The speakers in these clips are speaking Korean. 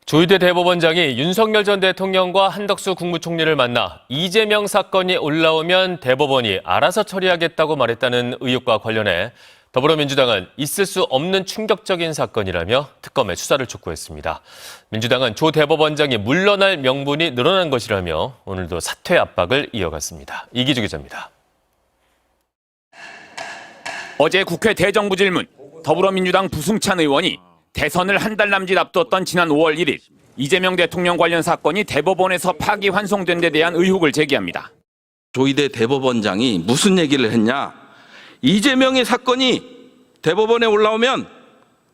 조희대 대법원장이 윤석열 전 대통령과 한덕수 국무총리를 만나 이재명 사건이 올라오면 대법원이 알아서 처리하겠다고 말했다는 의혹과 관련해 더불어민주당은 있을 수 없는 충격적인 사건이라며 특검의 수사를 촉구했습니다. 민주당은 조 대법원장이 물러날 명분이 늘어난 것이라며 오늘도 사퇴 압박을 이어갔습니다. 이기주 기자입니다. 어제 국회 대정부질문, 더불어민주당 부승찬 의원이 대선을 한 달 남짓 앞뒀던 지난 5월 1일 이재명 대통령 관련 사건이 대법원에서 파기환송된 데 대한 의혹을 제기합니다. 조희대 대법원장이 무슨 얘기를 했냐? 이재명의 사건이 대법원에 올라오면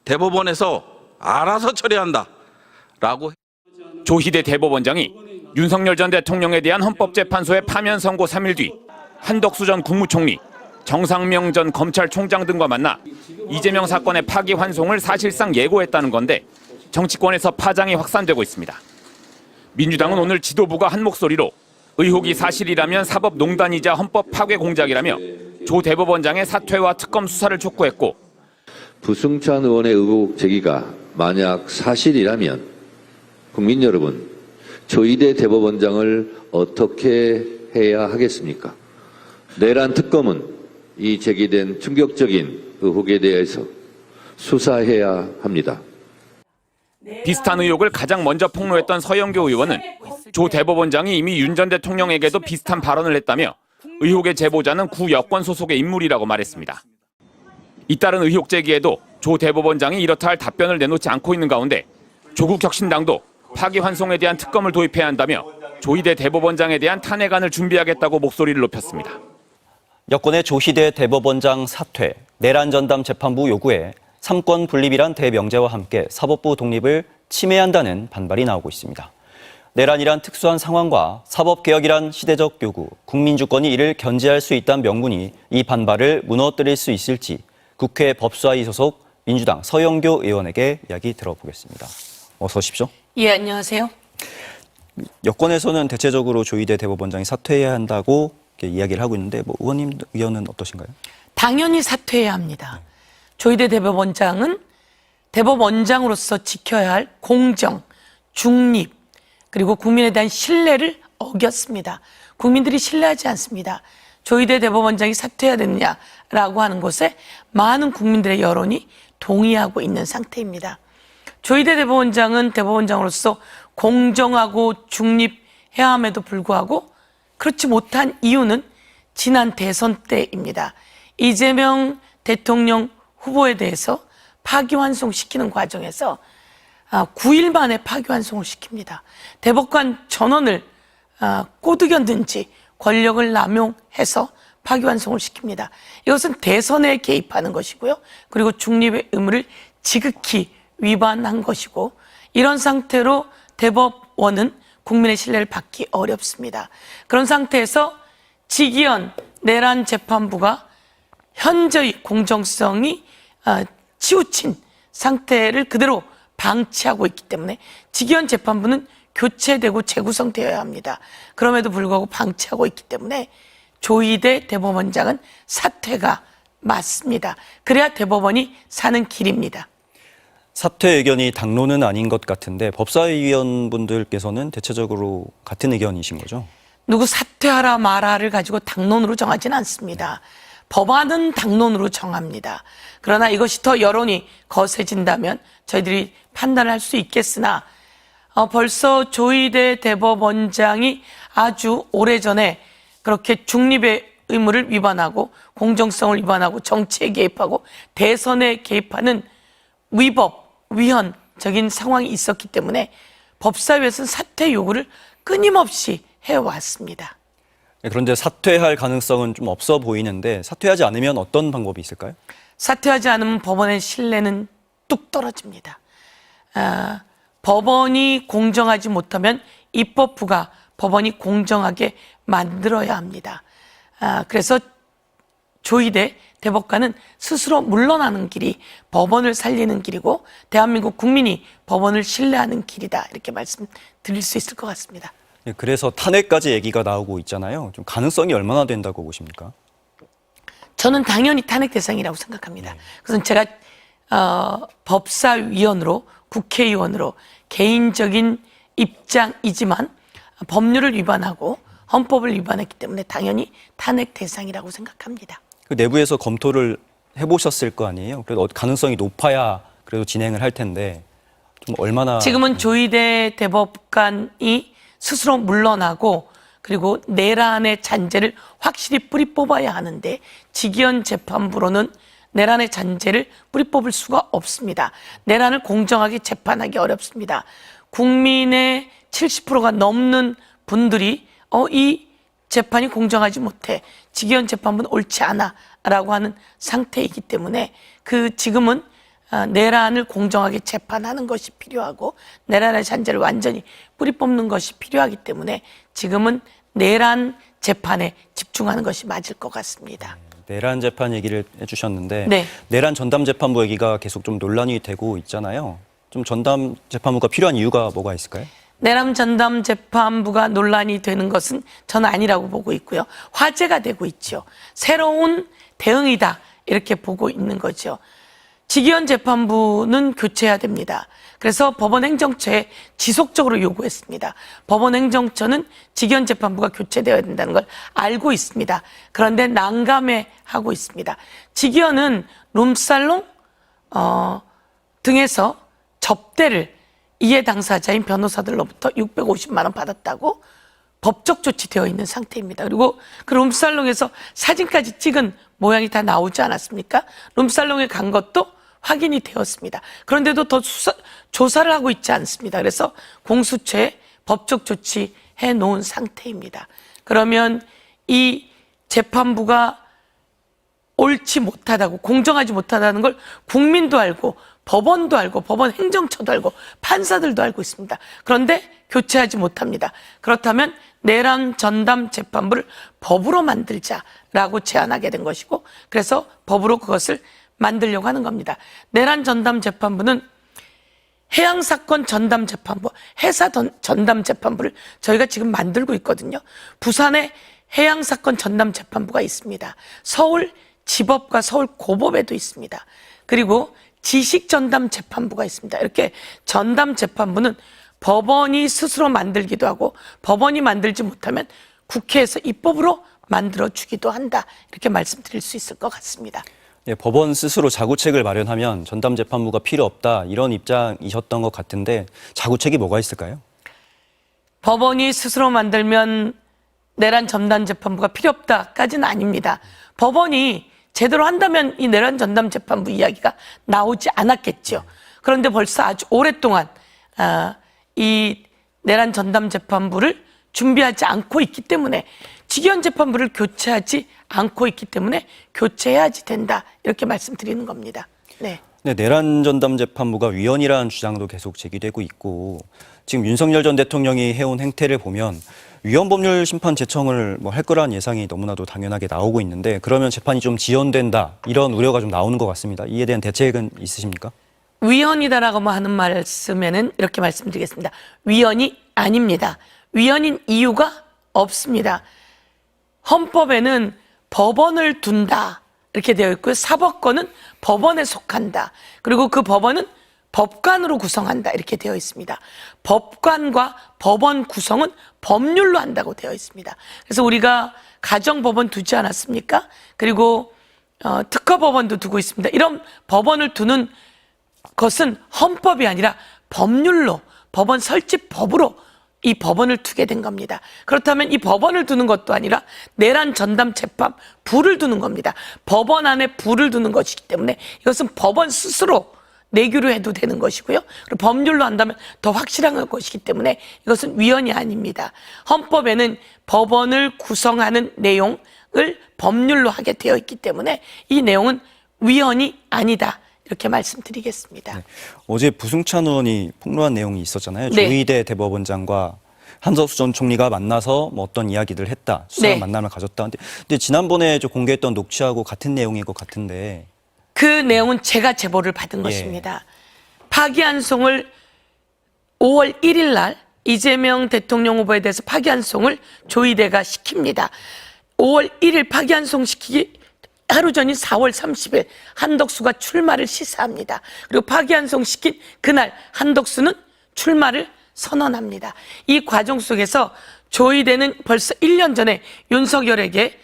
대법원에서 알아서 처리한다 라고. 조희대 대법원장이 윤석열 전 대통령에 대한 헌법재판소의 파면 선고 3일 뒤 한덕수 전 국무총리, 정상명 전 검찰총장 등과 만나 이재명 사건의 파기환송을 사실상 예고했다는 건데 정치권에서 파장이 확산되고 있습니다. 민주당은 오늘 지도부가 한 목소리로 의혹이 사실이라면 사법농단이자 헌법 파괴 공작이라며 조 대법원장의 사퇴와 특검 수사를 촉구했고, 부승찬 의원의 의혹 제기가 만약 사실이라면 국민 여러분, 조희대 대법원장을 어떻게 해야 하겠습니까? 내란 특검은 이 제기된 충격적인 의혹에 대해서 수사해야 합니다. 비슷한 의혹을 가장 먼저 폭로했던 서영교 의원은 조 대법원장이 이미 윤 전 대통령에게도 비슷한 발언을 했다며 의혹의 제보자는 구 여권 소속의 인물이라고 말했습니다. 잇따른 의혹 제기에도 조 대법원장이 이렇다 할 답변을 내놓지 않고 있는 가운데 조국 혁신당도 파기환송에 대한 특검을 도입해야 한다며 조희대 대법원장에 대한 탄핵안을 준비하겠다고 목소리를 높였습니다. 여권의 조희대 대법원장 사퇴, 내란 전담 재판부 요구에 삼권 분립이란 대명제와 함께 사법부 독립을 침해한다는 반발이 나오고 있습니다. 내란이란 특수한 상황과 사법개혁이란 시대적 요구, 국민주권이 이를 견제할 수 있다는 명분이 이 반발을 무너뜨릴 수 있을지 국회 법사위 소속 민주당 서영교 의원에게 이야기 들어보겠습니다. 어서 오십시오. 예, 안녕하세요. 여권에서는 대체적으로 조희대 대법원장이 사퇴해야 한다고 이야기를 하고 있는데 의원님 의견은 어떠신가요? 당연히 사퇴해야 합니다. 조희대 대법원장은 대법원장으로서 지켜야 할 공정, 중립, 그리고 국민에 대한 신뢰를 어겼습니다. 국민들이 신뢰하지 않습니다. 조희대 대법원장이 사퇴해야 되느냐라고 하는 것에 많은 국민들의 여론이 동의하고 있는 상태입니다. 조희대 대법원장은 대법원장으로서 공정하고 중립해야 함에도 불구하고 그렇지 못한 이유는 지난 대선 때입니다. 이재명 대통령 후보에 대해서 파기환송시키는 과정에서 9일 만에 파기환송을 시킵니다. 대법관 전원을 꼬드겼는지 권력을 남용해서 파기환송을 시킵니다. 이것은 대선에 개입하는 것이고요. 그리고 중립의 의무를 지극히 위반한 것이고, 이런 상태로 대법원은 국민의 신뢰를 받기 어렵습니다. 그런 상태에서 지기현 내란 재판부가 현저히 공정성이 치우친 상태를 그대로 방치하고 있기 때문에 지기현 재판부는 교체되고 재구성되어야 합니다. 그럼에도 불구하고 방치하고 있기 때문에 조희대 대법원장은 사퇴가 맞습니다. 그래야 대법원이 사는 길입니다. 사퇴 의견이 당론은 아닌 것 같은데 법사위 위원분들께서는 대체적으로 같은 의견이신 거죠? 누구 사퇴하라 마라를 가지고 당론으로 정하지는 않습니다. 법안은 당론으로 정합니다. 그러나 이것이 더 여론이 거세진다면 저희들이 판단을 할 수 있겠으나 벌써 조희대 대법원장이 아주 오래전에 그렇게 중립의 의무를 위반하고 공정성을 위반하고 정치에 개입하고 대선에 개입하는 위법, 위헌적인 상황이 있었기 때문에 법사위에서는 사퇴 요구를 끊임없이 해왔습니다. 그런데 사퇴할 가능성은 좀 없어 보이는데 사퇴하지 않으면 어떤 방법이 있을까요? 사퇴하지 않으면 법원의 신뢰는 뚝 떨어집니다. 법원이 공정하지 못하면 입법부가 법원이 공정하게 만들어야 합니다. 그래서 조희대 대법관은 스스로 물러나는 길이 법원을 살리는 길이고 대한민국 국민이 법원을 신뢰하는 길이다, 이렇게 말씀드릴 수 있을 것 같습니다. 그래서 탄핵까지 얘기가 나오고 있잖아요. 좀 가능성이 얼마나 된다고 보십니까? 저는 당연히 탄핵 대상이라고 생각합니다. 그래서 제가 법사위원으로 국회의원으로 개인적인 입장이지만 법률을 위반하고 헌법을 위반했기 때문에 당연히 탄핵 대상이라고 생각합니다. 그 내부에서 검토를 해보셨을 거 아니에요? 그래도 가능성이 높아야 그래도 진행을 할 텐데 좀 얼마나 지금은 조희대 대법관이 스스로 물러나고 그리고 내란의 잔재를 확실히 뿌리 뽑아야 하는데 직위원 재판부로는 내란의 잔재를 뿌리 뽑을 수가 없습니다. 내란을 공정하게 재판하기 어렵습니다. 국민의 70%가 넘는 분들이 이 재판이 공정하지 못해, 직위원 재판부는 옳지 않아 라고 하는 상태이기 때문에 지금은 내란을 공정하게 재판하는 것이 필요하고 내란의 잔재를 완전히 뿌리 뽑는 것이 필요하기 때문에 지금은 내란 재판에 집중하는 것이 맞을 것 같습니다. 내란 재판 얘기를 해주셨는데 네. 내란 전담 재판부 얘기가 계속 좀 논란이 되고 있잖아요. 좀 전담 재판부가 필요한 이유가 뭐가 있을까요? 내란 전담 재판부가 논란이 되는 것은 저는 아니라고 보고 있고요. 화제가 되고 있죠. 새로운 대응이다 이렇게 보고 있는 거죠. 직위원 재판부는 교체해야 됩니다. 그래서 법원행정처에 지속적으로 요구했습니다. 법원행정처는 직위원 재판부가 교체되어야 된다는 걸 알고 있습니다. 그런데 난감해하고 있습니다. 직위원은 룸살롱 등에서 접대를 이해 당사자인 변호사들로부터 650만 원 받았다고 법적 조치되어 있는 상태입니다. 그리고 그 룸살롱에서 사진까지 찍은 모양이 다 나오지 않았습니까? 룸살롱에 간 것도 확인이 되었습니다. 그런데도 더 조사를 하고 있지 않습니다. 그래서 공수처에 법적 조치해 놓은 상태입니다. 그러면 이 재판부가 옳지 못하다고, 공정하지 못하다는 걸 국민도 알고 법원도 알고 법원 행정처도 알고 판사들도 알고 있습니다. 그런데 교체하지 못합니다. 그렇다면 내란 전담 재판부를 법으로 만들자라고 제안하게 된 것이고, 그래서 법으로 그것을 만들려고 하는 겁니다. 내란 전담 재판부는 해양사건 전담 재판부, 해사 전담 재판부를 저희가 지금 만들고 있거든요. 부산에 해양사건 전담 재판부가 있습니다. 서울 지법과 서울 고법에도 있습니다. 그리고 지식 전담 재판부가 있습니다. 이렇게 전담 재판부는 법원이 스스로 만들기도 하고 법원이 만들지 못하면 국회에서 입법으로 만들어주기도 한다. 이렇게 말씀드릴 수 있을 것 같습니다. 네, 법원 스스로 자구책을 마련하면 전담 재판부가 필요 없다 이런 입장이셨던 것 같은데 자구책이 뭐가 있을까요? 법원이 스스로 만들면 내란 전담 재판부가 필요 없다까지는 아닙니다. 법원이 제대로 한다면 이 내란 전담 재판부 이야기가 나오지 않았겠죠. 그런데 벌써 아주 오랫동안 이 내란 전담 재판부를 준비하지 않고 있기 때문에 직위원 재판부를 교체하지 않고 있기 때문에 교체해야지 된다 이렇게 말씀드리는 겁니다. 네. 네, 내란 전담 재판부가 위헌이라는 주장도 계속 제기되고 있고 지금 윤석열 전 대통령이 해온 행태를 보면 위헌 법률 심판 제청을 할 거라는 예상이 너무나도 당연하게 나오고 있는데 그러면 재판이 좀 지연된다 이런 우려가 좀 나오는 것 같습니다. 이에 대한 대책은 있으십니까? 위헌이다라고 하는 말씀에는 이렇게 말씀드리겠습니다. 위헌이 아닙니다. 위헌인 이유가 없습니다. 헌법에는 법원을 둔다 이렇게 되어 있고요. 사법권은 법원에 속한다. 그리고 그 법원은 법관으로 구성한다 이렇게 되어 있습니다. 법관과 법원 구성은 법률로 한다고 되어 있습니다. 그래서 우리가 가정법원 두지 않았습니까? 그리고 특허법원도 두고 있습니다. 이런 법원을 두는 것은 헌법이 아니라 법률로, 법원 설치법으로 이 법원을 두게 된 겁니다. 그렇다면 이 법원을 두는 것도 아니라 내란 전담 재판부를 두는 겁니다. 법원 안에 부를 두는 것이기 때문에 이것은 법원 스스로 내규로 해도 되는 것이고요. 그리고 법률로 한다면 더 확실한 것이기 때문에 이것은 위헌이 아닙니다. 헌법에는 법원을 구성하는 내용을 법률로 하게 되어 있기 때문에 이 내용은 위헌이 아니다. 이렇게 말씀드리겠습니다. 네. 어제 부승찬 의원이 폭로한 내용이 있었잖아요. 네. 조희대 대법원장과 한덕수 전 총리가 만나서 어떤 이야기를 했다. 수상한 네. 만남을 가졌다. 근데 지난번에 공개했던 녹취하고 같은 내용인 것 같은데 그 내용은 제가 제보를 받은 것입니다. 파기환송을 5월 1일 날 이재명 대통령 후보에 대해서 파기환송을 조희대가 시킵니다. 5월 1일 파기환송 시키기 하루 전인 4월 30일 한덕수가 출마를 시사합니다. 그리고 파기환송 시킨 그날 한덕수는 출마를 선언합니다. 이 과정 속에서 조이대는 벌써 1년 전에 윤석열에게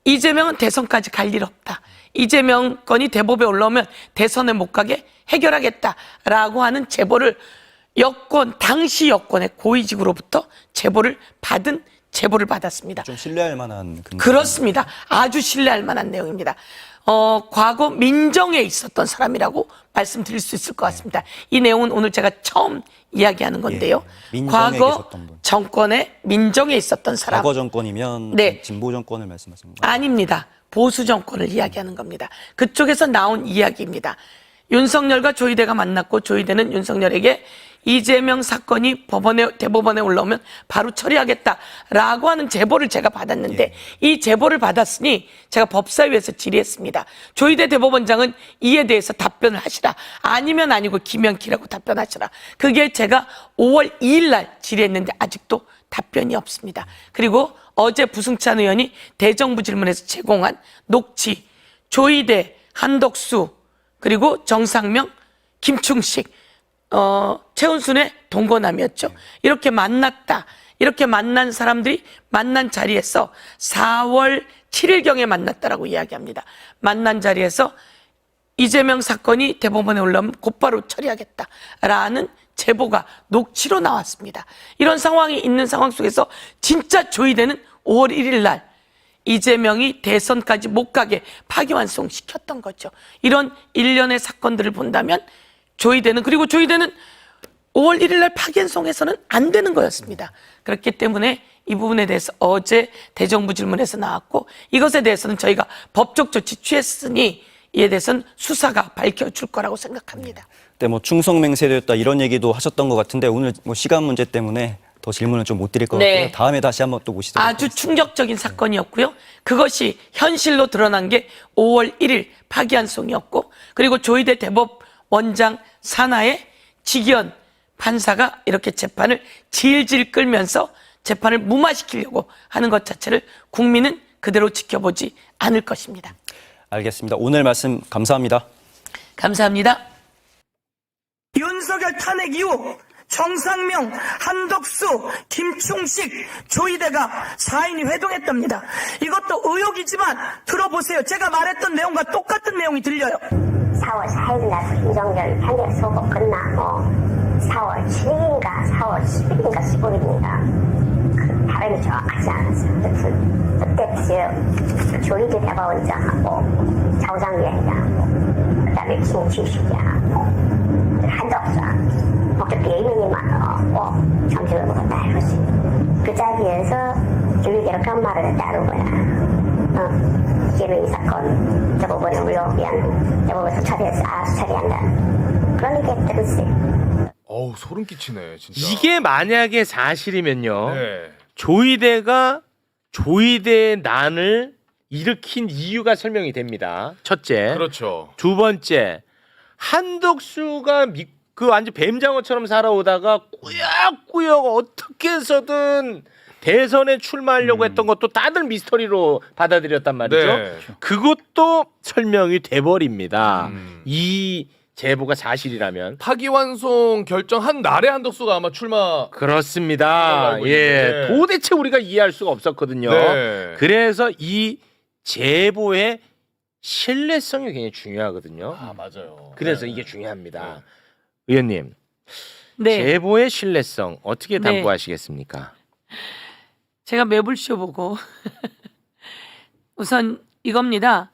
이재명은 대선까지 갈 일 없다. 이재명 건이 대법에 올라오면 대선에 못 가게 해결하겠다라고 하는 제보를 당시 여권의 고위직으로부터 제보를 받았습니다. 좀 신뢰할 만한 근거. 그렇습니다. 아주 신뢰할 만한 내용입니다. 과거 민정에 있었던 사람이라고 말씀드릴 수 있을 것 같습니다. 이 내용은 오늘 제가 처음 이야기하는 건데요. 민정에 과거 계셨던 분. 정권의 민정에 있었던 사람. 과거 정권이면 네. 진보 정권을 말씀하시는 거예요? 아닙니다. 보수 정권을 이야기하는 겁니다. 그쪽에서 나온 이야기입니다. 윤석열과 조이대가 만났고 조이대는 윤석열에게 이재명 사건이 대법원에 올라오면 바로 처리하겠다라고 하는 제보를 제가 받았는데 이 제보를 받았으니 제가 법사위에서 질의했습니다. 조이대 대법원장은 이에 대해서 답변을 하시라. 아니면 아니고 기면 기라고 답변하시라. 그게 제가 5월 2일 날 질의했는데 아직도 답변이 없습니다. 그리고 어제 부승찬 의원이 대정부 질문에서 제공한 녹취, 조이대, 한덕수, 그리고 정상명, 김충식, 최은순의 동거남이었죠. 이렇게 만났다. 이렇게 만난 사람들이 만난 자리에서 4월 7일경에 만났다라고 이야기합니다. 만난 자리에서 이재명 사건이 대법원에 올라오면 곧바로 처리하겠다라는 제보가 녹취로 나왔습니다. 이런 상황이 있는 상황 속에서 진짜 조이대는 5월 1일 날 이재명이 대선까지 못 가게 파기환송 시켰던 거죠. 이런 일련의 사건들을 본다면 조이대는 5월 1일 날 파기환송해서는 안 되는 거였습니다. 그렇기 때문에 이 부분에 대해서 어제 대정부 질문에서 나왔고 이것에 대해서는 저희가 법적 조치 취했으니 이에 대해서는 수사가 밝혀줄 거라고 생각합니다. 그때 충성 맹세되었다 이런 얘기도 하셨던 것 같은데 오늘 시간 문제 때문에 더 질문을 좀 못 드릴 것 네. 같고요. 다음에 다시 한번 또 모시도록 아주 하겠습니다. 충격적인 사건이었고요. 그것이 현실로 드러난 게 5월 1일 파기환송이었고 그리고 조이대 대법원장 산하의 직위원 판사가 이렇게 재판을 질질 끌면서 재판을 무마시키려고 하는 것 자체를 국민은 그대로 지켜보지 않을 것입니다. 알겠습니다. 오늘 말씀 감사합니다. 감사합니다. 윤석열 탄핵 이후 정상명, 한덕수, 김충식, 조이대가 4인이 회동했답니다. 이것도 의혹이지만 들어보세요. 제가 말했던 내용과 똑같은 내용이 들려요. 4월 4일 날 윤석열 탄핵 소고 끝나고 4월 7일인가 4월 10일인가 15일인가 그 발음이 정확하지 않았어요. 그때 지금 조이대 대법원장하고 정상위원장하고 그다음에 김충식이하고 한덕수하고 목적 4명이 정식으로 다 해봤어요. 그 자리에서 조이대로 깜 말을 했다는 거야. 이재명 사건 대법원에 올라오면 대법원에서 처리한다. 그런 얘기 들었어요. 어우 소름 끼치네 진짜. 이게 만약에 사실이면요. 네. 조이대가 조이대의 난을 일으킨 이유가 설명이 됩니다. 첫째. 그렇죠. 두 번째. 한덕수가 그 완전 뱀장어처럼 살아오다가 꾸역꾸역 어떻게 해서든 대선에 출마하려고 했던 것도 다들 미스터리로 받아들였단 말이죠. 네. 그것도 설명이 돼버립니다. 이 제보가 사실이라면. 파기환송 결정한 날에 한덕수가 아마 출마. 그렇습니다. 알고 예, 있는데. 도대체 우리가 이해할 수가 없었거든요. 네. 그래서 이 제보의 신뢰성이 굉장히 중요하거든요. 아 맞아요. 그래서 네. 이게 중요합니다. 의원님, 네. 제보의 신뢰성 어떻게 네. 담보하시겠습니까? 제가 매불쇼 보고 우선 이겁니다.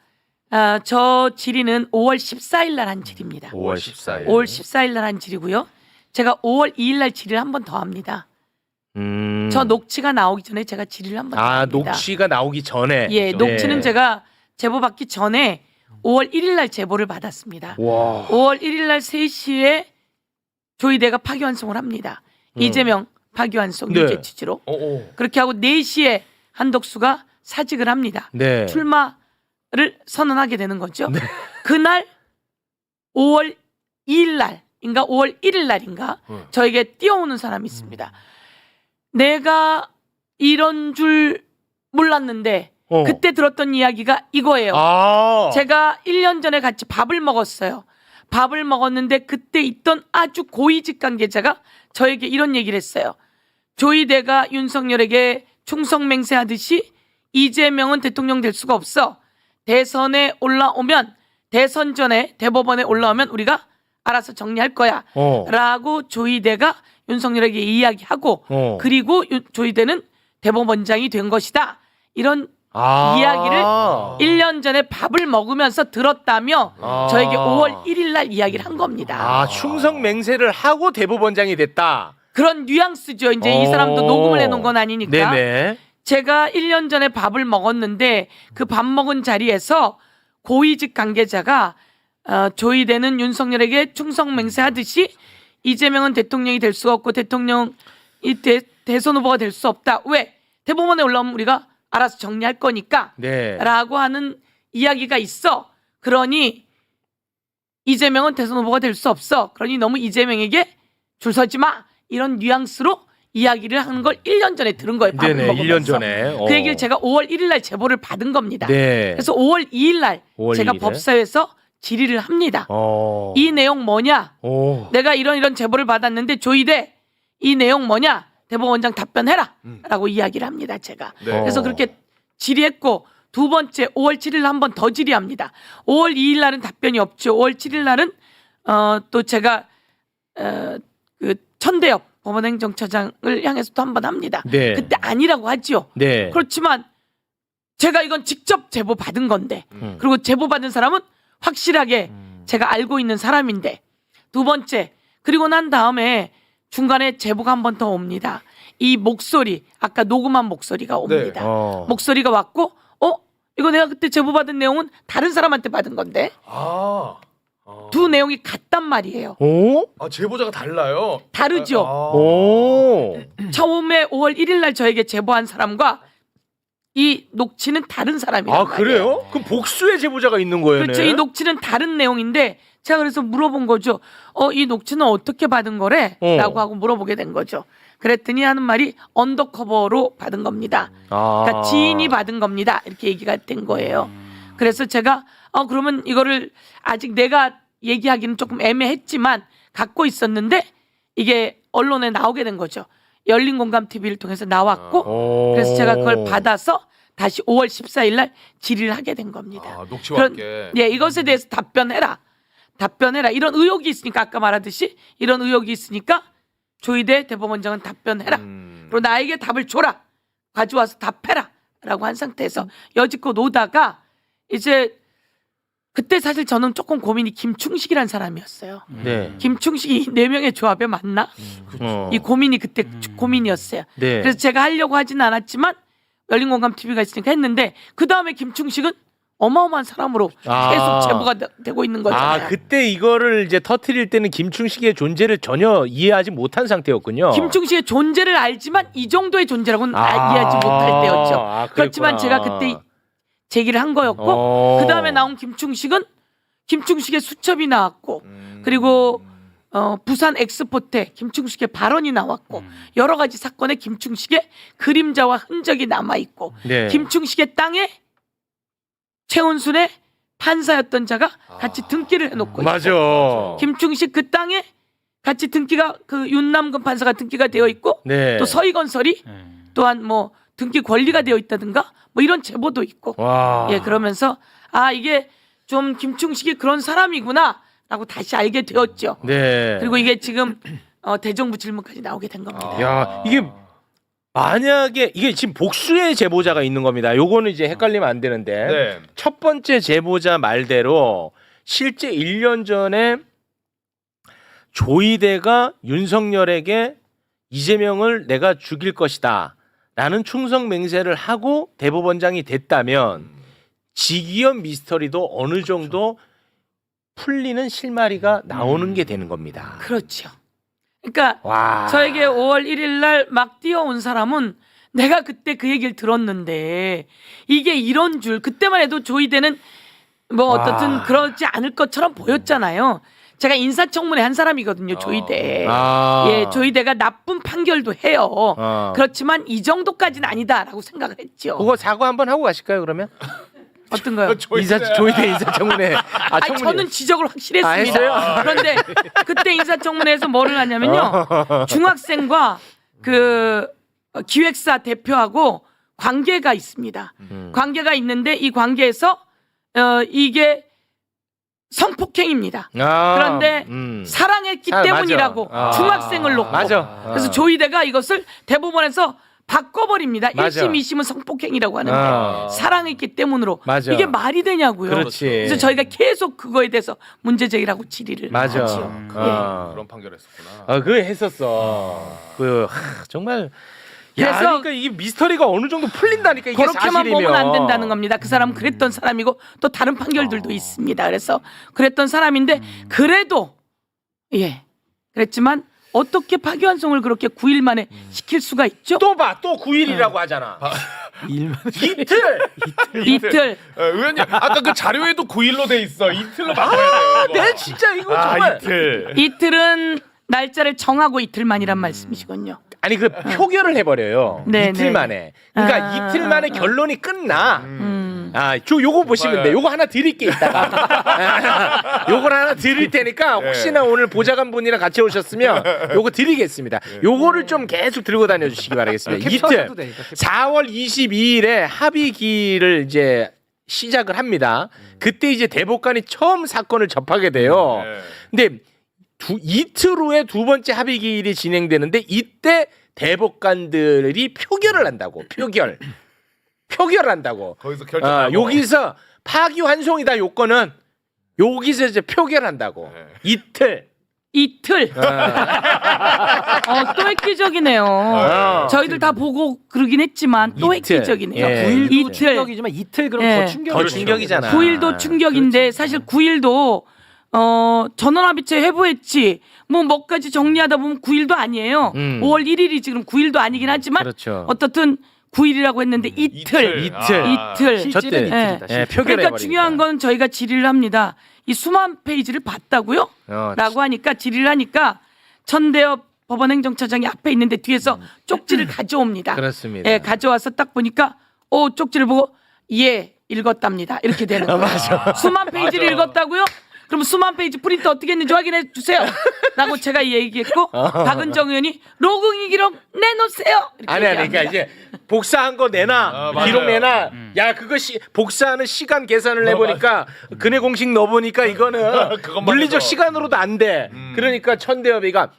저 질의는 5월 14일 날 한 질의입니다. 5월 14일. 5월 14일 날 한 질의고요. 제가 5월 2일 날 질의를 한 번 더 합니다. 저 녹취가 나오기 전에 제가 질의를 한 번 더 합니다. 녹취가 나오기 전에. 예, 녹취는 제가 제보 받기 전에 5월 1일 날 제보를 받았습니다. 와. 5월 1일 날 3시에 조이대가 파기환송을 합니다. 이재명 파기환송 네. 유죄 취지로. 그렇게 하고 4시에 한덕수가 사직을 합니다. 네. 출마를 선언하게 되는 거죠. 그날 5월 2일 날인가 5월 1일 날인가 저에게 뛰어오는 사람이 있습니다. 내가 이런 줄 몰랐는데 그때 들었던 이야기가 이거예요. 제가 1년 전에 같이 밥을 먹었어요. 밥을 먹었는데 그때 있던 아주 고위직 관계자가 저에게 이런 얘기를 했어요. 조이대가 윤석열에게 충성맹세하듯이 이재명은 대통령 될 수가 없어. 대선에 올라오면 대선 전에 대법원에 올라오면 우리가 알아서 정리할 거야. 라고 조이대가 윤석열에게 이야기하고 그리고 조이대는 대법원장이 된 것이다. 이런 이야기를 1년 전에 밥을 먹으면서 들었다며 저에게 5월 1일 날 이야기를 한 겁니다. 충성 맹세를 하고 대법원장이 됐다. 그런 뉘앙스죠. 이제 이 사람도 녹음을 해놓은 건 아니니까. 네네. 제가 1년 전에 밥을 먹었는데 그 밥 먹은 자리에서 고위직 관계자가 조이대는 윤석열에게 충성 맹세하듯이 이재명은 대통령이 될 수 없고 대통령이 대선 후보가 될 수 없다. 왜? 대법원에 올라오면 우리가 알아서 정리할 거니까 네. 라고 하는 이야기가 있어. 그러니 이재명은 대선 후보가 될 수 없어. 그러니 너무 이재명에게 줄 서지 마. 이런 뉘앙스로 이야기를 하는 걸 1년 전에 들은 거예요. 밥을 네네. 먹으면서. 1년 전에. 그 얘기를 제가 5월 1일 날 제보를 받은 겁니다. 네. 그래서 5월 2일 날 5월 제가 2일에? 법사위에서 질의를 합니다. 이 내용 뭐냐? 내가 이런 제보를 받았는데 조이대 이 내용 뭐냐? 대법원장 답변해라 라고 이야기를 합니다. 제가. 네. 그래서 그렇게 질의했고 두 번째 5월 7일 한 번 더 질의합니다. 5월 2일 날은 답변이 없죠. 5월 7일 날은 또 제가 그 천대엽 법원행정처장을 향해서 또 한 번 합니다. 네. 그때 아니라고 하죠. 네. 그렇지만 제가 이건 직접 제보 받은 건데 그리고 제보 받은 사람은 확실하게 제가 알고 있는 사람인데 두 번째 그리고 난 다음에 중간에 제보가 한 번 더 옵니다. 이 목소리 아까 녹음한 목소리가 옵니다. 목소리가 왔고 이거 내가 그때 제보 받은 내용은 다른 사람한테 받은 건데 두 내용이 같단 말이에요. 제보자가 달라요. 다르죠. 처음에 5월 1일 날 저에게 제보한 사람과 이 녹취는 다른 사람이란 말이에요. 그래요? 그럼 복수의 제보자가 있는 거예요? 그렇죠. 이 녹취는 다른 내용인데 제가 그래서 물어본 거죠. 이 녹취는 어떻게 받은 거래? 라고 하고 물어보게 된 거죠. 그랬더니 하는 말이 언더커버로 받은 겁니다. 그러니까 지인이 받은 겁니다. 이렇게 얘기가 된 거예요. 그래서 제가 그러면 이거를 아직 내가 얘기하기는 조금 애매했지만 갖고 있었는데 이게 언론에 나오게 된 거죠. 열린공감TV를 통해서 나왔고 그래서 제가 그걸 받아서 다시 5월 14일 날 질의를 하게 된 겁니다. 녹취와 함께. 예, 이것에 대해서 답변해라. 이런 의혹이 있으니까 아까 말하듯이 이런 의혹이 있으니까 조이대 대법원장은 답변해라. 그리고 나에게 답을 줘라. 가져와서 답해라. 라고 한 상태에서 여지껏 오다가 이제 그때 사실 저는 조금 고민이 김충식이라는 사람이었어요. 네. 김충식이 4명의 조합에 맞나? 이 고민이 그때 고민이었어요. 네. 그래서 제가 하려고 하진 않았지만 열린공감TV가 있으니까 했는데 그 다음에 김충식은 어마어마한 사람으로 계속 제보가 되고 있는 거잖아요. 그때 이거를 이제 터트릴 때는 김충식의 존재를 전혀 이해하지 못한 상태였군요. 김충식의 존재를 알지만 이 정도의 존재라고는 이해하지 못할 때였죠. 그렇지만 제가 그때 제기를 한 거였고 그 다음에 나온 김충식은 김충식의 수첩이 나왔고 그리고 부산 엑스포 때 김충식의 발언이 나왔고 여러 가지 사건에 김충식의 그림자와 흔적이 남아있고 네. 김충식의 땅에 최은순의 판사였던 자가 같이 등기를 해놓고 맞아. 있고 김충식 그 땅에 같이 등기가 그 윤남근 판사가 등기가 되어 있고 네. 또 서희건설이 또한 뭐 등기 권리가 되어 있다든가 뭐 이런 제보도 있고 예 그러면서 이게 좀 김충식이 그런 사람이구나라고 다시 알게 되었죠. 네. 그리고 이게 지금 대정부 질문까지 나오게 된 겁니다. 야, 이게 만약에 이게 지금 복수의 제보자가 있는 겁니다. 요거는 이제 헷갈리면 안 되는데 네. 첫 번째 제보자 말대로 실제 1년 전에 조이대가 윤석열에게 이재명을 내가 죽일 것이다 라는 충성 맹세를 하고 대법원장이 됐다면 지기현 미스터리도 어느 정도 풀리는 실마리가 나오는 게 되는 겁니다. 그렇죠. 그러니까 저에게 5월 1일 날 막 뛰어온 사람은 내가 그때 그 얘기를 들었는데 이게 이런 줄 그때만 해도 조이대는 뭐 어떻든 그러지 않을 것처럼 보였잖아요. 제가 인사청문회 한 사람이거든요. 조희대. 아. 예, 조희대가 나쁜 판결도 해요. 그렇지만 이 정도까지는 아니다라고 생각을 했죠. 그거 사과 한번 하고 가실까요 그러면? 어떤 거요? 조희대 인사청문회. 아니, 저는 지적을 확실히 아, 했습니다. 했어요? 그런데 그때 인사청문회에서 뭐를 하냐면요. 중학생과 그 기획사 대표하고 관계가 있습니다. 관계가 있는데 이 관계에서 이게 성폭행입니다. 그런데 사랑했기 때문이라고 맞아. 중학생을 놓고 그래서 조희대가 이것을 대법원에서 바꿔버립니다. 맞아. 1심, 2심은 성폭행이라고 하는데 사랑했기 때문으로 맞아. 이게 말이 되냐고요. 그렇지. 그래서 저희가 계속 그거에 대해서 문제 제기라고 질의를 맞아. 하죠. 그런 판결했었구나. 그거 했었어. 정말. 야, 그래서 그러니까 이게 미스터리가 어느 정도 풀린다니까 이게 그렇게만 사실이면. 보면 안 된다는 겁니다. 그 사람은 그랬던 사람이고 또 다른 판결들도 있습니다. 그래서 그랬던 사람인데 그래도 그랬지만 어떻게 파기환송을 그렇게 9일 만에 시킬 수가 있죠? 또 9일이라고 하잖아. 이틀. 의원님 아까 그 자료에도 9일로 돼 있어. 이틀로 바꿔야 돼요. 내 진짜 이거 정말. 이틀은 날짜를 정하고 이틀 만이란 말씀이시군요. 아니 그 표결을 해버려요. 네, 이틀 네. 만에. 그러니까 이틀 만에 결론이 끝나. 요거 보시면 돼. 요거 하나 드릴게 이따가. 요걸 하나 드릴 테니까 혹시나 오늘 보좌관분이랑 같이 오셨으면 요거 드리겠습니다. 요거를 좀 계속 들고 다녀주시기 바라겠습니다. 이틀. 4월 22일에 합의기를 이제 시작을 합니다. 그때 이제 대법관이 처음 사건을 접하게 돼요. 근데 이틀 후에 두 번째 합의기일이 진행되는데 이때 대법관들이 표결을 한다고. 표결한다고. 거기서 결정하고. 여기서 파기환송이다 요건은 여기서 이제 표결한다고. 이틀. 또 획기적이네요. 저희들 다 보고 그러긴 했지만 또 이틀. 획기적이네요. 예. 9일도 충격이지만 이틀 그럼 예. 더 충격이죠. 더 충격이잖아. 9일도 충격인데 사실 9일도 전원합의체 회부했지 뭐까지 정리하다 보면 9일도 아니에요. 5월 1일이 지금 9일도 아니긴 하지만 그렇죠. 어떻든 9일이라고 했는데 이틀. 실질은 이틀이다. 예, 표결해버리니까. 그러니까 중요한 건 저희가 질의를 합니다. 이 수만 페이지를 봤다고요? 라고 하니까 질의를 하니까 천대엽 법원행정처장이 앞에 있는데 뒤에서 쪽지를 가져옵니다. 그렇습니다. 예, 가져와서 딱 보니까 쪽지를 보고 읽었답니다. 이렇게 되는 거예요. 수만 페이지를 읽었다고요? 그럼 수만 페이지 프린트 어떻게 했는지 확인해 주세요. 라고 제가 얘기했고 박은정 의원이 로그인 기록 내놓으세요. 아니 그러니까 이제 복사한 거 내놔. 기록 내놔. 야 그거 복사하는 시간 계산을 해보니까 근해 공식 넣어보니까 이거는 물리적 시간으로도 안 돼. 그러니까 천대엽이가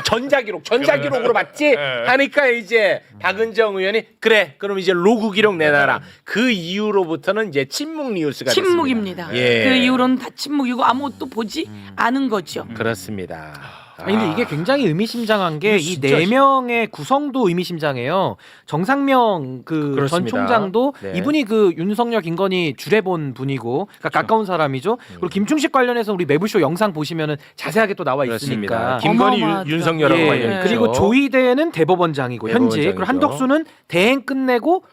전자기록으로 맞지? 하니까 이제 박은정 의원이 그래 그럼 이제 로그 기록 내놔라. 그 이후로부터는 이제 침묵 뉴스가 침묵입니다. 됐습니다. 예. 그 이후로는 다 침묵이고 아무것도 보지 않은 거죠. 그렇습니다. 아니, 근데 이게 굉장히 의미심장한 게 이 네 명의 구성도 의미심장해요. 정상명 전 그렇습니다. 총장도 네. 이분이 그 윤석열, 김건희 주례본 분이고 그러니까 가까운 사람이죠. 그리고 김충식 관련해서 우리 매불쇼 영상 보시면은 자세하게 또 나와 있으니까. 김건희 어마어마하더라고요. 윤석열하고 예, 관련 있죠. 그리고 조희대는 대법원장이고 현직 대법원장이죠. 그리고 한덕수는 대행 끝내고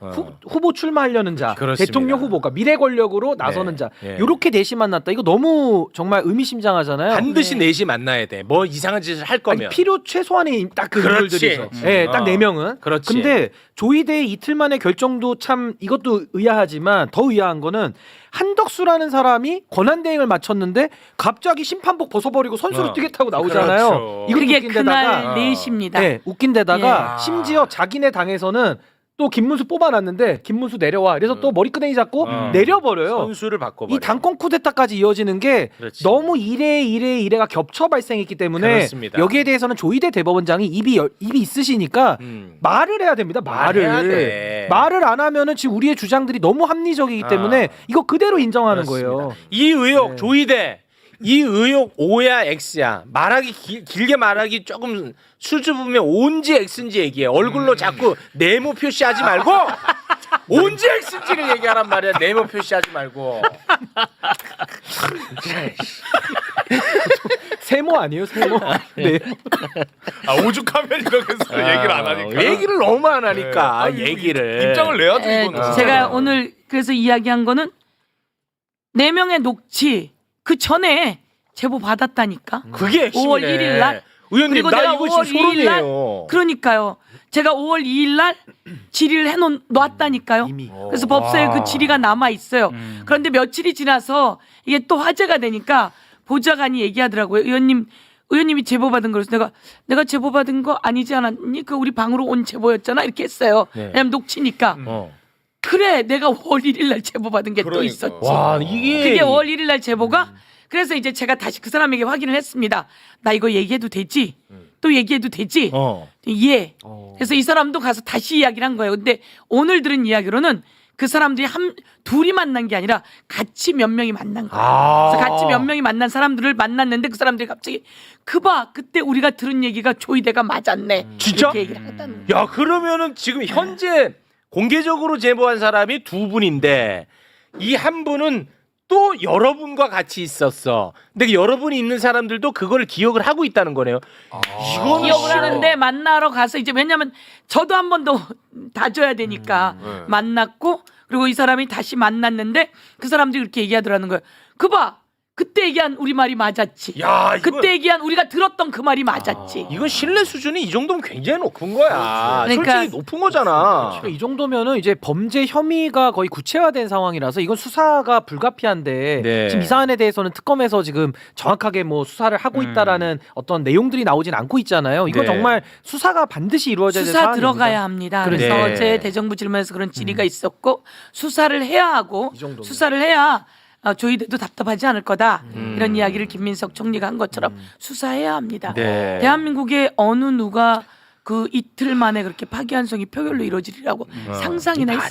후보 출마하려는 자, 그렇습니다. 대통령 후보가 미래 권력으로 나서는 자, 예. 이렇게 넷이 만났다. 이거 너무 정말 의미심장하잖아요. 반드시 넷이 만나야 돼. 뭐 이상한 짓을 할 거면. 아니, 필요 최소한의 딱그 그렇지. 인물들이죠. 예, 딱 네 명은. 그렇지. 근데 조희대의 이틀 만의 결정도 참 이것도 의아하지만 더 의아한 거는 한덕수라는 사람이 권한대행을 마쳤는데 갑자기 심판복 벗어버리고 선수로 뛰겠다고 나오잖아요. 그렇죠. 이것도 그게 웃긴 데다가 그날 4시입니다. 네, 웃긴 데다가 심지어 자기네 당에서는 또 김문수 뽑아놨는데 김문수 내려와. 그래서 또 머리끄댕이 잡고 내려버려요. 선수를 바꿔버려. 이 당권 쿠데타까지 이어지는 게 그렇지. 너무 이래가 겹쳐 발생했기 때문에 그렇습니다. 여기에 대해서는 조희대 대법원장이 입이 있으시니까 말을 해야 됩니다. 말해야 돼. 말을 안 하면은 지금 우리의 주장들이 너무 합리적이기 때문에 이거 그대로 인정하는 거예요. 이 의혹 조희대 이 의혹 O야 X야 말하기 길게 말하기 조금 수줍으면 O인지 X인지 얘기해. 얼굴로 자꾸 네모 표시하지 말고 O인지 X인지를 얘기하란 말이야. 네모 표시하지 말고. 세모 아니에요, 세모? 네. 오죽하면 이렇게 해서 얘기를 안 하니까. 얘기를 너무 안 하니까 네. 얘기를 입장을 내야죠 이거는. 제가 오늘 그래서 이야기한 거는 4명의 녹취 그 전에 제보 받았다니까. 그게 핵심이네. 5월 1일 날. 의원님 그리고 나 내가 이거 5월 지금 2일 날 소름이에요. 그러니까요. 제가 5월 2일 날 질의를 놨다니까요. 이미. 그래서 법사에 그 질의가 남아 있어요. 그런데 며칠이 지나서 이게 또 화제가 되니까 보좌관이 얘기하더라고요. 의원님이 제보 받은 거라서 내가 제보 받은 거 아니지 않았니? 그 우리 방으로 온 제보였잖아. 이렇게 했어요. 네. 왜냐면 녹취니까. 그래, 내가 5월 1일 날 제보 받은 게 또 그러니까. 있었지. 와 이게 그게 5월 1일 날 제보가 그래서 이제 제가 다시 그 사람에게 확인을 했습니다. 나 이거 얘기해도 되지? 또 얘기해도 되지? 예. 그래서 이 사람도 가서 다시 이야기를 한 거예요. 근데 오늘 들은 이야기로는 그 사람들이 둘이 만난 게 아니라 같이 몇 명이 만난 거예요. 그래서 같이 몇 명이 만난 사람들을 만났는데 그 사람들이 갑자기 그때 우리가 들은 얘기가 조이대가 맞았네. 진짜? 이렇게 얘기를 하다는 거예요. 야 그러면은 지금 현재 공개적으로 제보한 사람이 2분인데 이 한 분은 또 여러분과 같이 있었어. 근데 여러분이 있는 사람들도 그걸 기억을 하고 있다는 거네요. 이거는 기억을 하는데 만나러 가서 이제 왜냐면 저도 한 번 더 다져야 되니까 만났고 그리고 이 사람이 다시 만났는데 그 사람들이 그렇게 얘기하더라는 거예요. 그때 얘기한 우리 말이 맞았지. 야, 그때 얘기한 우리가 들었던 그 말이 맞았지. 이건 신뢰 수준이 이 정도면 굉장히 높은 거야. 그러니까 솔직히 높은 거잖아. 이 정도면은 이제 범죄 혐의가 거의 구체화된 상황이라서 이건 수사가 불가피한데 네. 지금 이 사안에 대해서는 특검에서 지금 정확하게 뭐 수사를 하고 있다라는 어떤 내용들이 나오진 않고 있잖아요. 이건 네. 정말 수사가 반드시 이루어져야 될 수사 사안입니다. 들어가야 합니다. 그래서 네. 어제 대정부 질문에서 그런 질의가 있었고 수사를 해야 하고 이 정도면. 수사를 해야 조이대도 답답하지 않을 거다. 이런 이야기를 김민석 총리가 한 것처럼 수사해야 합니다. 네. 대한민국의 어느 누가 그 이틀 만에 그렇게 파기환송이 표결로 이루어지리라고 상상이나 했어요.